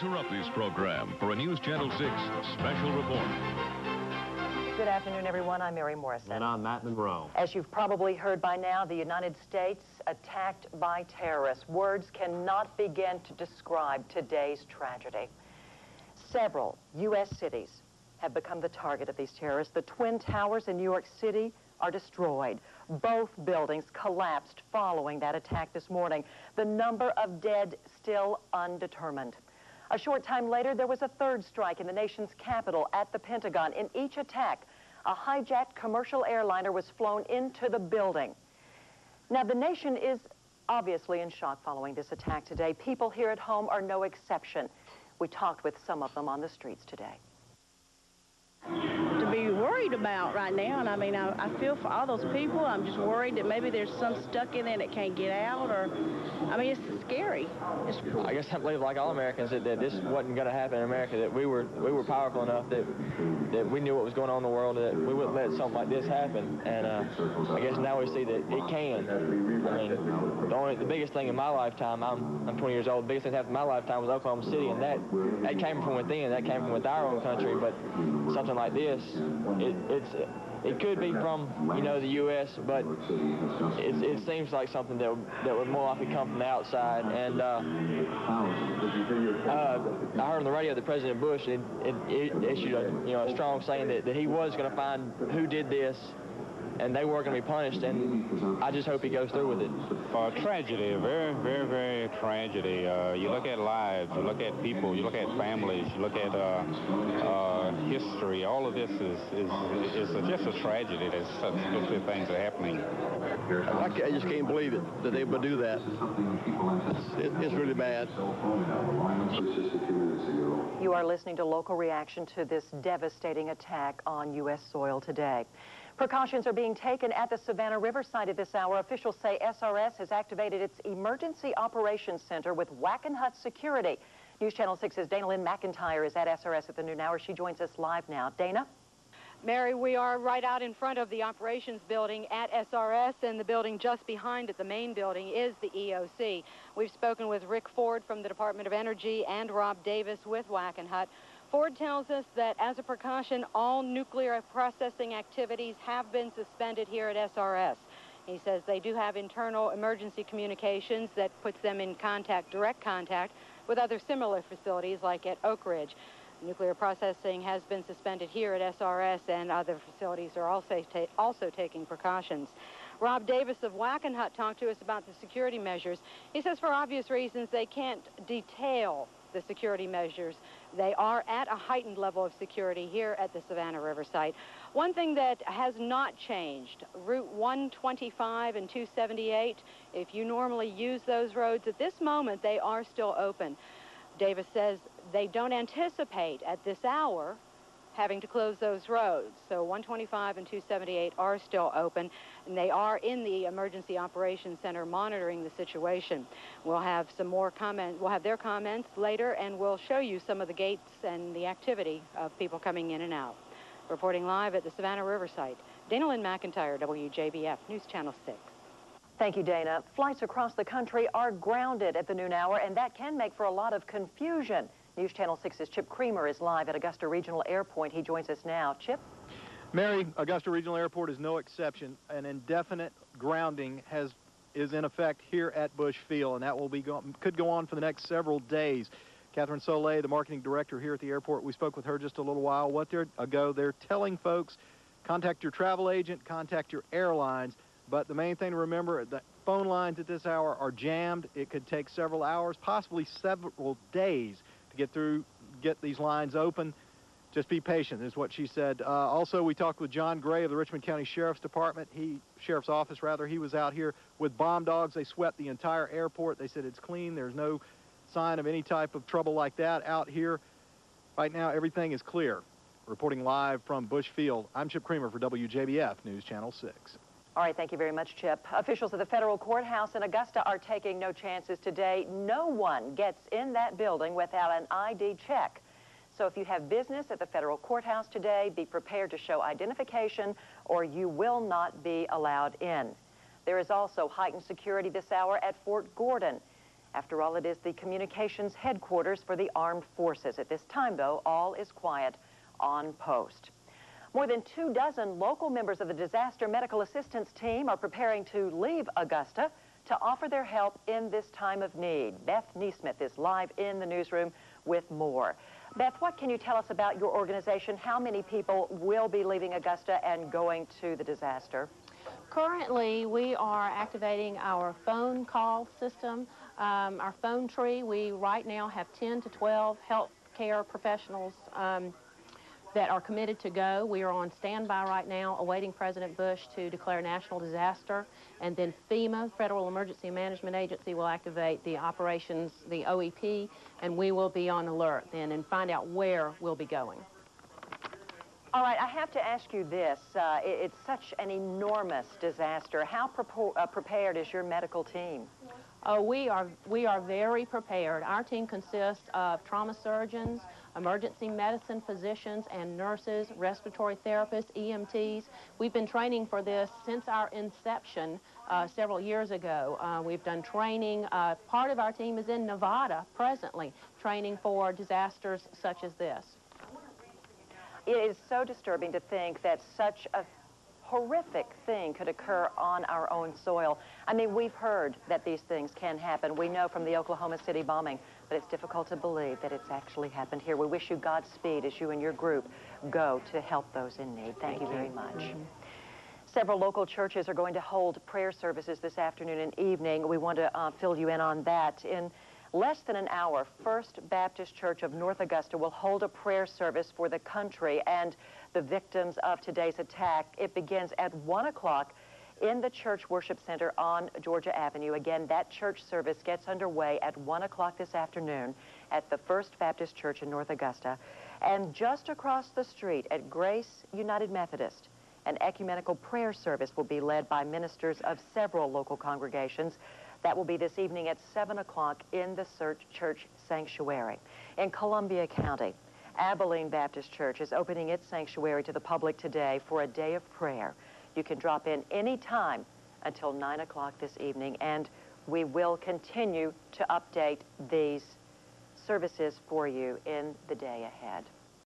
interrupt this program for a News Channel 6 special report. Good afternoon, everyone. I'm Mary Morrison. And I'm Matt Monroe. As you've probably heard by now, the United States attacked by terrorists. Words cannot begin to describe today's tragedy. Several U.S. cities have become the target of these terrorists. The Twin Towers in New York City are destroyed. Both buildings collapsed following that attack this morning. The number of dead still undetermined. A short time later, there was a third strike in the nation's capital at the Pentagon. In each attack, a hijacked commercial airliner was flown into the building. Now, the nation is obviously in shock following this attack today. People here at home are no exception. We talked with some of them on the streets today. To be worried about right now, and I mean, I feel for all those people. I'm just worried that maybe there's some stuck in there that can't get out, or, I mean, it's scary. I guess I believe, like all Americans, that this wasn't going to happen in America, that we were powerful enough that we knew what was going on in the world, that we wouldn't let something like this happen. And I guess now we see that it can. I mean, the biggest thing in my lifetime, I'm 20 years old, the biggest thing that happened in my lifetime was Oklahoma City, and that came from within, that came from within our own country, but something like this, it could be from, you know, the U.S., but it seems like something that would more likely come from the outside. And I heard on the radio that President Bush issued a strong saying that he was going to find who did this, and they were going to be punished, and I just hope he goes through with it. Tragedy, very, very, very tragedy. You look at lives, you look at people, you look at families, you look at history. All of this is just a tragedy that such good things are happening. I just can't believe it, that they would do that. It's really bad. You are listening to local reaction to this devastating attack on U.S. soil today. Precautions are being taken at the Savannah River site at this hour. Officials say SRS has activated its Emergency Operations Center with Wackenhut security. News Channel 6's Dana Lynn McIntyre is at SRS at the noon hour. She joins us live now. Dana? Mary, we are right out in front of the operations building at SRS, and the building just behind it, the main building, is the EOC. We've spoken with Rick Ford from the Department of Energy and Rob Davis with Wackenhut. Ford tells us that as a precaution, all nuclear processing activities have been suspended here at SRS. He says they do have internal emergency communications that puts them in direct contact with other similar facilities like at Oak Ridge. Nuclear processing has been suspended here at SRS, and other facilities are also taking precautions. Rob Davis of Wackenhut talked to us about the security measures. He says for obvious reasons they can't detail the security measures. They are at a heightened level of security here at the Savannah River site. One thing that has not changed, Route 125 and 278, if you normally use those roads, at this moment they are still open. Davis says they don't anticipate at this hour having to close those roads. So 125 and 278 are still open, and they are in the Emergency Operations Center monitoring the situation. We'll have some more comments. We'll have their comments later, and we'll show you some of the gates and the activity of people coming in and out. Reporting live at the Savannah River site, Dana Lynn McIntyre, WJBF News Channel 6. Thank you, Dana. Flights across the country are grounded at the noon hour, and that can make for a lot of confusion. News Channel 6's Chip Creamer is live at Augusta Regional Airport. He joins us now. Chip? Mary, Augusta Regional Airport is no exception. An indefinite grounding is in effect here at Bush Field, and that will could go on for the next several days. Catherine Soleil, the marketing director here at the airport, we spoke with her just a little while ago. They're telling folks, contact your travel agent, contact your airlines, but the main thing to remember, the phone lines at this hour are jammed. It could take several hours, possibly several days to get these lines open. Just be patient, is what she said. Also, we talked with John Gray of the Richmond County Sheriff's Department. Sheriff's Office, rather. He was out here with bomb dogs. They swept the entire airport. They said it's clean. There's no sign of any type of trouble like that out here. Right now, everything is clear. Reporting live from Bush Field, I'm Chip Creamer for WJBF News Channel 6. All right, thank you very much, Chip. Officials at the federal courthouse in Augusta are taking no chances today. No one gets in that building without an ID check. So if you have business at the federal courthouse today, be prepared to show identification or you will not be allowed in. There is also heightened security this hour at Fort Gordon. After all, it is the communications headquarters for the armed forces. At this time, though, all is quiet on post. More than 24 local members of the Disaster Medical Assistance Team are preparing to leave Augusta to offer their help in this time of need. Beth Neesmith is live in the newsroom with more. Beth, what can you tell us about your organization? How many people will be leaving Augusta and going to the disaster? Currently, we are activating our phone call system, our phone tree. We right now have 10 to 12 health care professionals that are committed to go. We are on standby right now, awaiting President Bush to declare national disaster, and then FEMA, Federal Emergency Management Agency, will activate the operations, the OEP, and we will be on alert then and find out where we'll be going. All right, I have to ask you this. It's such an enormous disaster. How prepared is your medical team? We are very prepared. Our team consists of trauma surgeons, emergency medicine physicians and nurses, respiratory therapists, EMTs. We've been training for this since our inception several years ago. We've done training. Part of our team is in Nevada presently, training for disasters such as this. It is so disturbing to think that such a horrific thing could occur on our own soil. I mean, we've heard that these things can happen. We know from the Oklahoma City bombing, but it's difficult to believe that it's actually happened here. We wish you Godspeed as you and your group go to help those in need. Thank you very much. Several local churches are going to hold prayer services this afternoon and evening. We want to fill you in on that. In less than an hour, First Baptist Church of North Augusta will hold a prayer service for the country and the victims of today's attack. It begins at 1 o'clock in the Church Worship Center on Georgia Avenue. Again, that church service gets underway at 1 o'clock this afternoon at the First Baptist Church in North Augusta. And just across the street at Grace United Methodist, an ecumenical prayer service will be led by ministers of several local congregations. That will be this evening at 7 o'clock in the church sanctuary. In Columbia County, Abilene Baptist Church is opening its sanctuary to the public today for a day of prayer. You can drop in any time until 9 o'clock this evening, and we will continue to update these services for you in the day ahead.